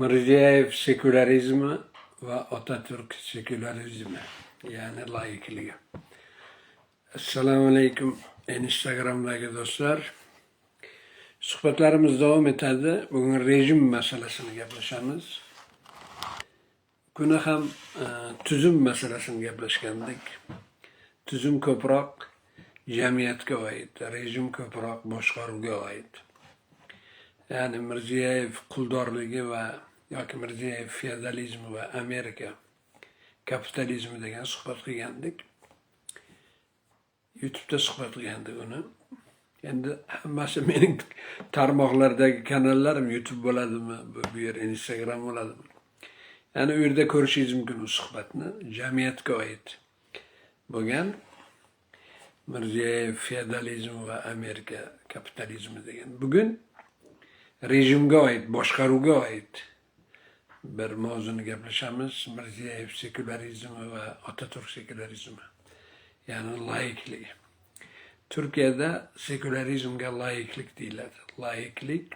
Mirziyoyev sekülerizmi ve Atatürk sekülerizmi, yani layıklığı. Assalamu alaikum Instagram'daki dostlar. Suhbatlarımız devam etadi. Bugün rejim meselesini gaplashamiz. Bugün ham tuzum meselesini gaplashgandik. Tuzum ko'proq jamiyatga oid, rejim ko'proq boshqaruvga oid. Yani Mirziyoyev quldorligi va yoki Mirziyoyev feodalizmi va Amerika kapitalizmi degan suhbat qilgandik. YouTube'da suhbat qilgandik uni. Endi hammasi mening tarmoqlardagi kanallarim YouTube bo'ladimi, bu yer Instagram bo'ladimi? Yani u yerda ko'rishingiz mumkin u suhbatni. Jamiyatga oid bo'lgan Mirziyoyev feodalizmi va Amerika kapitalizmi degan. Bugun rejimga oid, boshqaruvga oid bir mavzuni gaplashamiz. Mirziyoyev sekülerizmi va Atatürk sekülerizmi, ya'ni layıklık. Turkiyada sekülerizmga layıklık deyiladi. Layıklık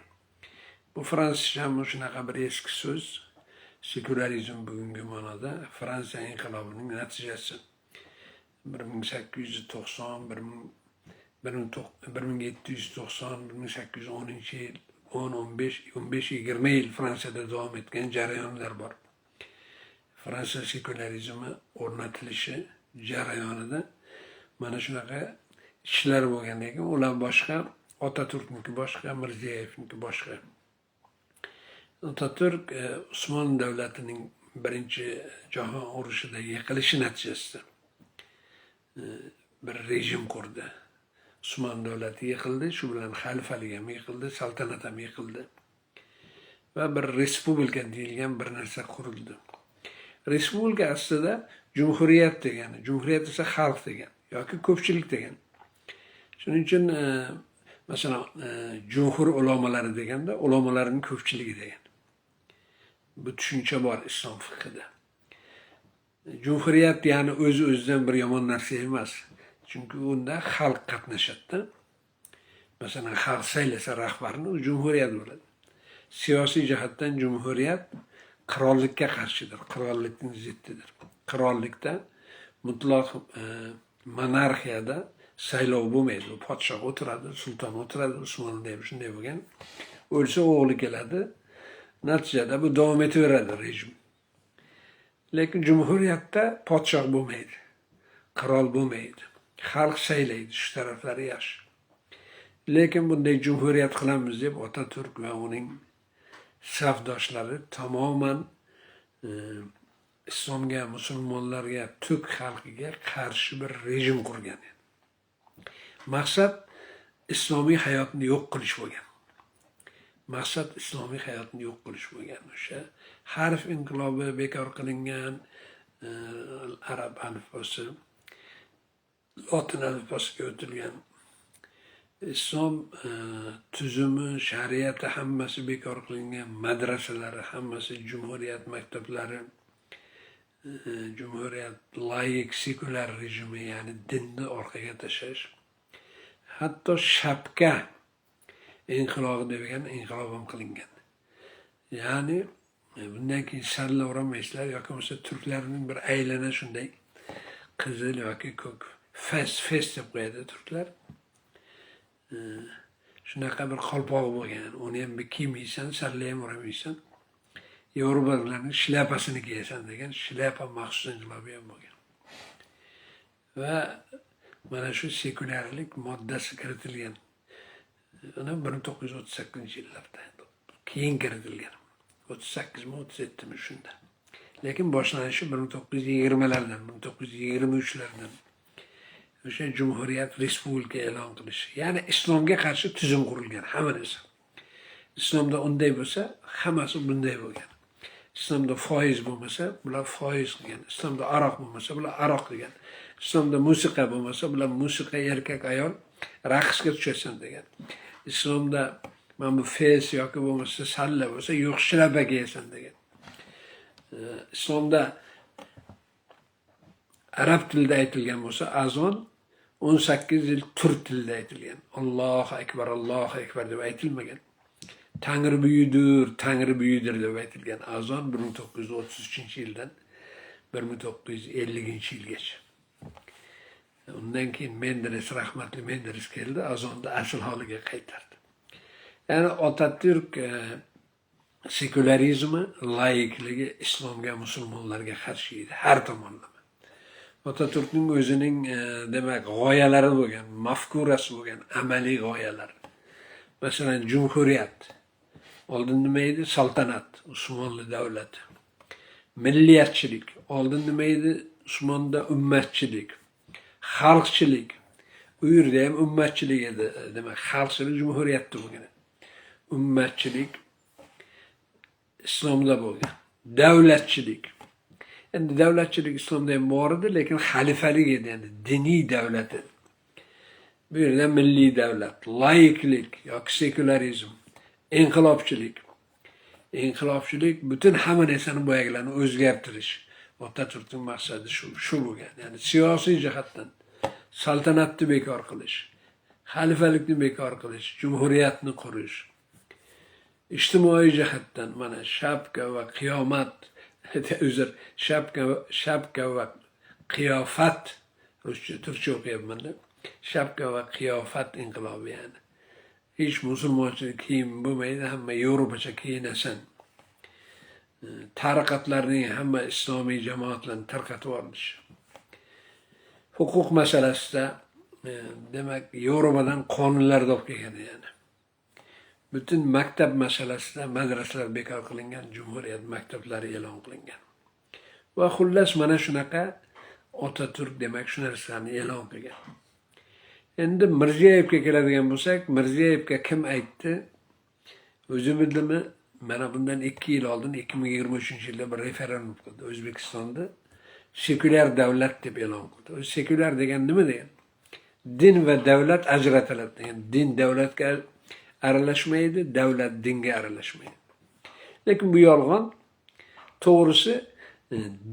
bu fransızcha shunaqa bir eski so'z. Sekülerizm bugungi ma'noda Fransiya inqilobining natijasi. 1890, 1790, 1810 yil 10-15-20 yil Fransiyada davom etgan jarayonlar bor. Fransiya sekülerizmi o'rnatilishi jarayonida mana shunaqa ishlar bo'lgan, lekin ular boshqa, Atatürkniki boshqa, Mirziyoyevniki boshqa. Atatürk Osmanlı davlatining birinchi jahon urushida yiqilishi natijasida bir rejim qurdi. Osmanlı davlati yiqildi, shu bilan xalifalik ham yiqildi, saltanat ham yiqildi va bir respublika deyilgan bir narsa qurildi. Respublika aslida cumhuriyet degani, cumhuriyet esa xalq degan yoki ko'pchilik degan. Shuning uchun masalan jumhur ulamoları deganda ulamolarning ko'pchiligi degan. Bu tushuncha bor islom fiqhida. Cumhuriyet yani o'z-o'zidan bir yomon narsa emas. Çünkü unda xalq qatnashadi. Masalan, xalq saylasa rahbarni, u cumhuriyet bo'ladi. Siyosiy jihatdan cumhuriyet qirollikka qarshidir, qirollikning ziddidir. Qirollikda mutlaq monarxiyada saylov bo'lmaydi. Podshoh o'tiradi, sulton o'tiradi, Osmonda ham shunday bo'lgan. O'lsa o'g'li keladi. Natijada bu davom etaveradi rejim. Lekin cumhuriyetda podshoh bo'lmaydi, qirol bo'lmaydi. Xalq saylaydi, shu taraflari yaxshi. Lekin bunday cumhuriyet qilamiz deb Atatürk va uning safdoshlari tamoman islomga, musulmonlarga, Türk xalqiga qarshi bir rejim qurgan. Maqsad islomiy hayotni yo'q qilish bo'lgan. Maqsad islomiy hayotni yo'q qilish bo'lgan. O'sha harf inqilobi bekor qilingan, arab alifbosi, lotin alifbosiga o'tilgan, islom tuzumi, shariati hammasi bekor qilingan, madrasalari hammasi cumhuriyet maktablari, cumhuriyet layık sekular rejimi, yani dinni orqaga tashlash. Hatto shapka inqilobi degan inqilob ham qilingan. Ya'ni bundan keyin sarlavuramaysizlar yoki bo'lmasa turklarning bir aylana shunday qizil yoki ko'k fes deb qo'yadi turklar. Shunaqa bir qalpoq bo'lgan. Uni ham bir kiymaysan, sarlayamuramaysan. Yevropalarning shlyapasini kiyasan degan shlyapa maxsus inqilobi ham bo'lgan. Va mana shu sekulyarlik moddasi kiritilgan. Uni 1938-yillarda keyin kiritilgan. 38-37 shunda. Lekin boshlanishi 1920lardan, 1923lardan. O'sha cumhuriyet respublika e'lon qilish. Ya'ni islomga qarshi tuzum qurilgan hamma narsa. Islomda unday bo'lsa, hammasi bunday bo'lgan. Islomda foiz bo'lmasa, bular foiz qilgan. Islomda aroq bo'lmasa, bular aroq qilgan. Islomda musiqa bo'lmasa, bular musiqa, erkak ayol raqsga tushasan degan. Islomda mana bu fes yoki bo'lmasa salla bo'lsa, yo'q shlaba kiyasan degan. Islomda arab tilida aytilgan bo'lsa, azon 18 yil turk tilida aytilgan. Allohu akbar deb aytilmagan. Tangri büyüdür, Tangri büyüdür deb aytilgan azon 1933 yildan 1950 yilgacha. Undan keyin Menderes, rahmatli Menderes keldi, azonni asl holiga qaytardi. Ya'ni Otatürk sekularizmi, laikligi islomga, musulmonlarga qarshi edi, har tomonlama. Otatürkning o'zining demak g'oyalari bo'lgan, mafkurasi bo'lgan, amaliy g'oyalar. Masalan, Cumhuriyet. Oldin nima edi? Saltanat, Usmonli davlati. Milliyatchilik. Oldin nima edi? Usmonda ummatchilik. Xalqchilik. U yerda ham ummatchilik edi. Demak, xalqchilik Cumhuriyetda bo'lgan. Ummatchilik islomda bo'lgan. Davlatchilik. Endi davlatchilik islomda ham bor edi, lekin xalifalik edi, ya'ni diniy davlat edi. Bu yerda milliy davlat, laiklik yoki sekularizm, inqilobchilik. Inqilobchilik butun hamma narsani boyagilarni o'zgartirish. Otatürkning maqsadi shu bo'lgan. Ya'ni siyosiy jihatdan saltanatni bekor qilish, xalifalikni bekor qilish, jumhuriyatni qurish. İçtimai jihatdan mana shapka va qiyomat, uzr, shapka va qiyofat, Turkcha o'qiyapman-da. Shapka va qiyofat inqilobi yani. Hech musulmonchilik kiyim bo'lmaydi, hamma Yevropacha kiyinasan. Tariqatlarning hamma islomiy jamoatlarni tarqatib yuborilish. Huquq masalasida demak Yevropadan qonunlar olib kelgan yani. Bütün maktab masalasida madrasalar bekor qilingan, Cumhuriyet maktablari e'lon qilingan. Va xullas mana shunaqa Otatürk demak shu narsalarni e'lon qilgan. Endi Mirziyoyevga keladigan bo'lsak, Mirziyoyevga kim aytdi? O'zi bildimi? Mana bundan 2 yil oldin 2023-yilda bir referendum qildi. O'zbekistonda sekulyar davlat deb e'lon qildi. O sekulyar degan nima degan? Din va davlat ajratiladi degan. Din davlatga aralashmaydi, davlat dinga aralashmaydi. Lekin bu yolg'on. To'g'risi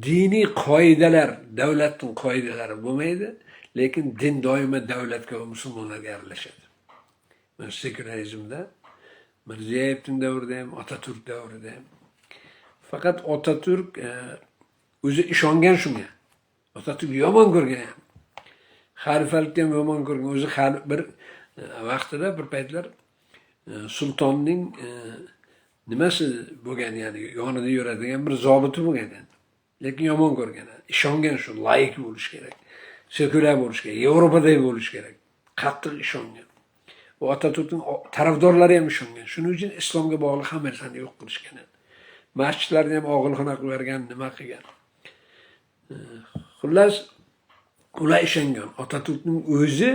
diniy qoidalar, davlatning qoidalari bo'lmaydi, lekin din doimo davlatga va musulmonlarga aralashadi. Mana sekularizmda Mirziyoyevning davrida ham, Otatürk davrida ham. Faqat Otatürk o'zi ishongan shunga. Otatürk yomon ko'rgan ham. Xalifalikni ham yomon ko'rgan. O'zi bir vaqtida bir paytlar sultonning nimasi bo'lgan, ya'ni yonida yuradigan bir zobiti bo'lgan. Lekin yomon ko'rgan. Ishongan shu, laik bo'lish kerak. Sekulyar bo'lish kerak, Yevropadagi bo'lish kerak. Qattiq ishongan. Va Otatürkning tarafdorlari ham ishongan. Shuning uchun islomga bog'liq hamma narsani yo'q qilishgan. Masjidlarni ham og'ilxona qilib bergan, nima qilgan. Xullas ular ishongan. Otatürkning o'zi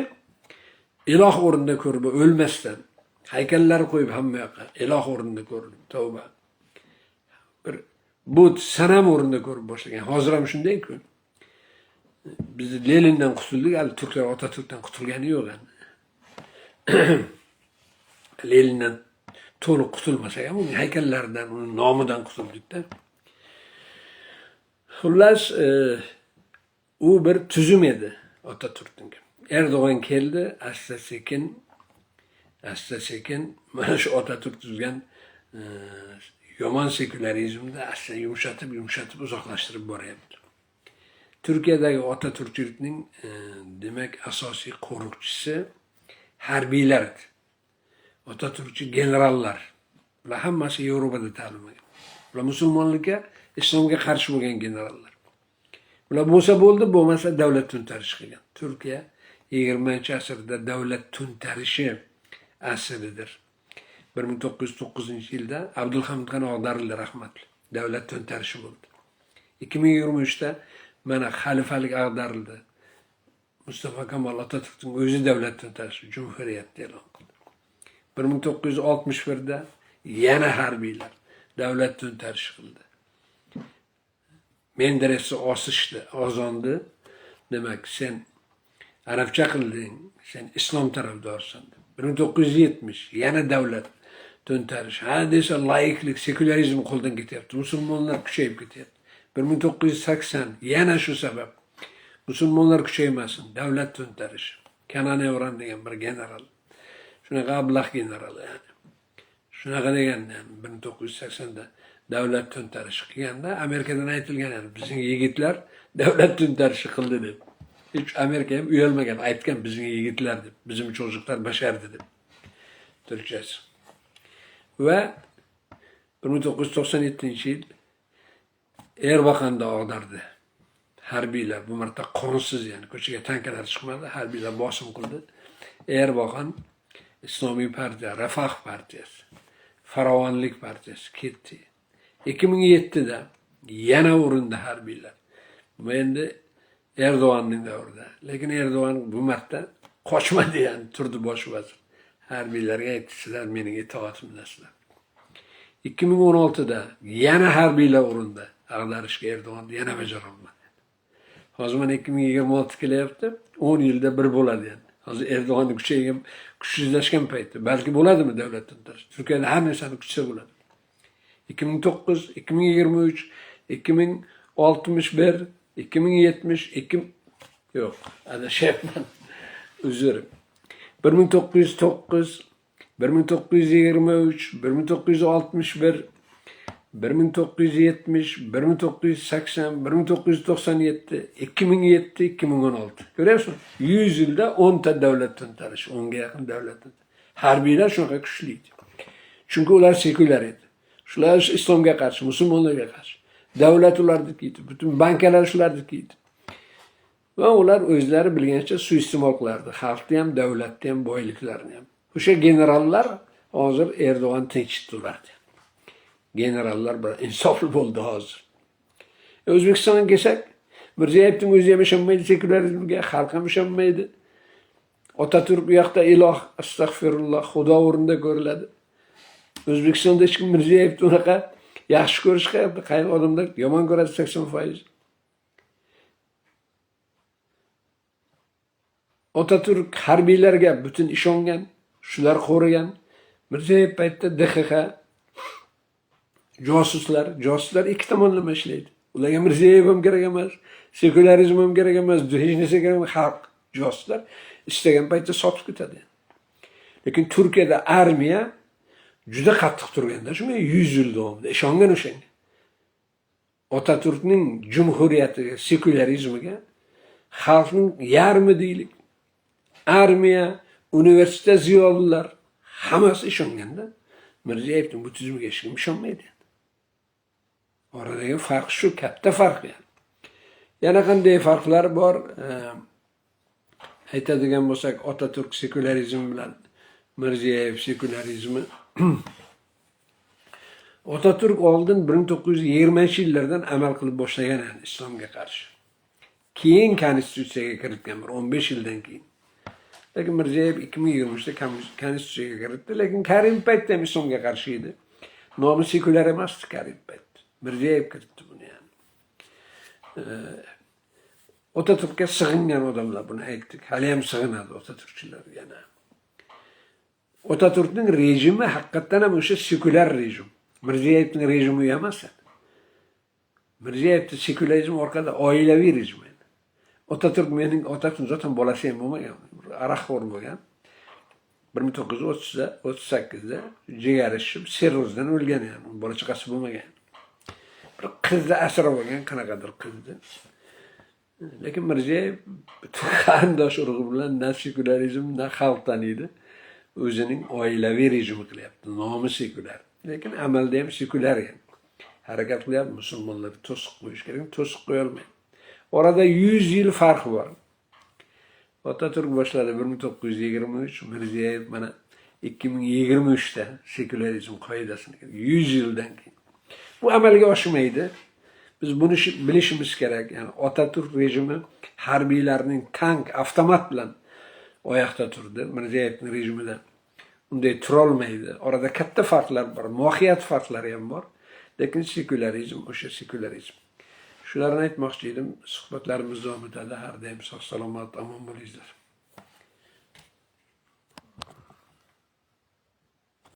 iloh o'rnida ko'rib o'lmasdan haykallar qo'yib hamma yoqqa iloh o'rnida ko'rdi. Tavba. Bir but sanam o'rnida ko'rib boshlagan. Hozir ham shunday-ku. Biz Lenindan qutuldik, hali turklar Otatürkdan qutulgani yo'q endi. Lenindan to'liq qutulmasak ham uning haykallaridan, uning nomidan qutuldik-da. Xullas, u bir tuzum edi Otatürkning. Erdo'g'an keldi, asta sekin mana shu Otatürk tuzgan yomon sekularizmni asta yumshatib uzoqlashtirib boryapti. Turkiyadagi Otatürkchilikning demak asosiy qo'riqchisi harbiylar. Otatürkchi generallar. Ular hammasi Yevropada ta'lim olgan. Ular musulmonlikka, islomga qarshi bo'lgan generallar. Ular bo'lsa bo'ldi, bo'lmasa davlat to'ntarishi qilgan. Turkiya 20-asrda davlat to'ntarishi asridir. 1909-yilda Abdulhamidxon Og'darildi rahmatli. Davlat to'ntarishi bo'ldi. 2023da mana xalifalik ag'darildi. Mustafa Kemal Atatürk'ning o'zi davlat to'ntarishi, Cumhuriyet e'lon qildi. 1961da yana harbiylar davlat to'ntarishi qildi. Menderesni osishdi, ozondi. Demak, sen arabcha qilding, sen islom tarafdorsan. 1970 yana davlat to'ntarishi. Ha desa laiklik, sekularizm qo'ldan ketyapti. Musulmonlar kuchayib ketyapti. 1980 yana shu sabab. Musulmonlar kuchaymasin, davlat to'ntarishi. Kenan Evren degan bir general. Shunaqa ablah general yani. Shunaqa degan, yani 1980'da davlat to'ntarishi qilganda Amerikadan aytilgan, yani bizning yigitlar davlat to'ntarishi qildi deb. Hiç Amerika ham uyalmagan, aytgan bizning yigitlar deb, bizim çocuklar başardı deb. Türkçesi. Ve 1997-yil Erbakan'da ag'dardi. Harbiylar bu marta qonsiz, yani ko'chaga tankalar chiqmadi, harbiylar bosim qildi. Erbakan İslomiy partiya, Refah partiyasi, Farovonlik partiyasi ketdi. 2007'da yana urindi harbiylar. Bu endi Erdo'g'anning davrida. Lekin Erdo'g'an bu marta qochmadi, yani turdi bosh vazir. Harbiylarga aytdi, sizlar mening itoatimdasizlar. 2016'da yana harbiylar urindi. Ag'darishga Erdo'g'an yana bajarolmadi. Hozir mana 2026 kelyapti. 10 yilda bir bo'ladi yani. Hozir Erdo'g'anning kuchaygan, kuchsizlashgan payti. Balki bo'ladimi davlat to'ntarishi? Turkiyada har narsani kuchsa bo'ladi. 2009, 2023, 2061, 2070, yok, adashyapman. Uzr. 1909, 1923, 1961, 1970, 1980, 1997, 2007, 2016. Görüyorsun? 100 yılda 10 ta davlat to'ntarishi, 10'ga yaqin davlat to'ntarishi. Harbiylar shunaqa kuchliydi. Çünkü ular sekulyar edi. Shular islomga qarshi, musulmonlarga qarshi. Davlat ularniki edi. Bütün bankalar shularniki edi. Va ular o'zlari bilgancha suiiste'mol qilardi. Xalqni ham, davlatni ham, boyliklarini ham. O'sha generallar hozir Erdo'g'an tinchitdi ularni. Generallar bir insofli bo'ldi hozir. O'zbekistonga kelsak, Mirziyoyevning o'zi ham ishonmaydi sekularizmga, xalq ham ishonmaydi. Otatürk bu yoqda iloh, astag'firulloh, xudo o'rnida ko'riladi. O'zbekistonda hech kim Mirziyoyevni unaqa yaxshi ko'rish qayerda? Qaysi odamlar yomon ko'radi 80%. Otatürk harbiylarga butun ishongan, shular qo'rigan. Mirziyoyev paytda DXX josuslar ikki tomonlama ishlaydi. Ularga Mirziyoyev ham kerak emas, sekularizm ham kerak emas, hech narsa kerak emas, xalq josuslar istagan paytda sotib ketadi. Lekin Turkiyada armiya juda qattiq turganda, shunga 100 yil davomida ishongan o'shanga. Otatürkning jumhuriyatiga, sekularizmiga xalqning yarmi deylik, armiya, universitet ziyolilar hammasi ishonganda, Mirziyoyevning bu tuzumga hech kim ishonmaydi. Oradagi farq shu, katta farq yani. Yana qanday farqlar bor? Aytadigan bo'lsak, Otatürk sekularizmi bilan Mirziyoyev sekularizmi. Otatürk oldin 1920-yillardan amal qilib boshlagan yani islomga qarshi. Keyin konstitutsiyaga kiritgan, 15 yildan keyin. Lekin Mirziyoyev 2023'da konstitutsiyaga kiritdi, lekin Karimov paytda ham islomga qarshi edi. Nomi sekular emasdi Karimov paytda. Mirziyoyev kiritdi buni yani. Otatürk'e sığıngan odamlar, bunu aytdik. Hali ham sig'inadi Otatürkchilar yana. Otatürk'ning rejimi haqiqatan ham o'sha sekular rejim. Mirziyoyevning rejimi emas. Mirziyoyevning sekularizm orqada oilaviy rejim. Otatürk mening otam zaten bolasi ham bo'lmagan, aroqxo'r bo'lgan. 1938'da jigarishib sirrozdan o'lgan yani, bola chaqasi bo'lmagan. Bir qizni asrab olgan, qanaqadir qizni. Lekin Mirziyoyev qarindosh urug'i bilan na sekularizm, na xalq taniydi. O'zining oilaviy rejimi qilyapti. Nomi sekular. Lekin amalda ham sekular yani. Harakat qilyapti, musulmonlarga to'siq qo'yish kerak, to'siq qo'ya olmaydi. Orada 100 yil farq bor. Otatürk boshladi 1923, Mirziyoyev mana 2023'da sekularizm qoidasini 100 yildan keyin. Bu amalga oshmaydi. Biz bunu bilishimiz kerak. Yani Otatürk rejimi harbiylarning tank, avtomat bilan oyoqda turdi. Mirziyoyevning rejimida unday turolmaydi. Orada katta farqlar bor, mohiyat farqlari ham bor. Lekin sekularizm o'sha sekularizm. Shularni aytmoqchi edim. Suhbatlarimiz davom etadi. Har doim sog' salomat, omon bo'linglar.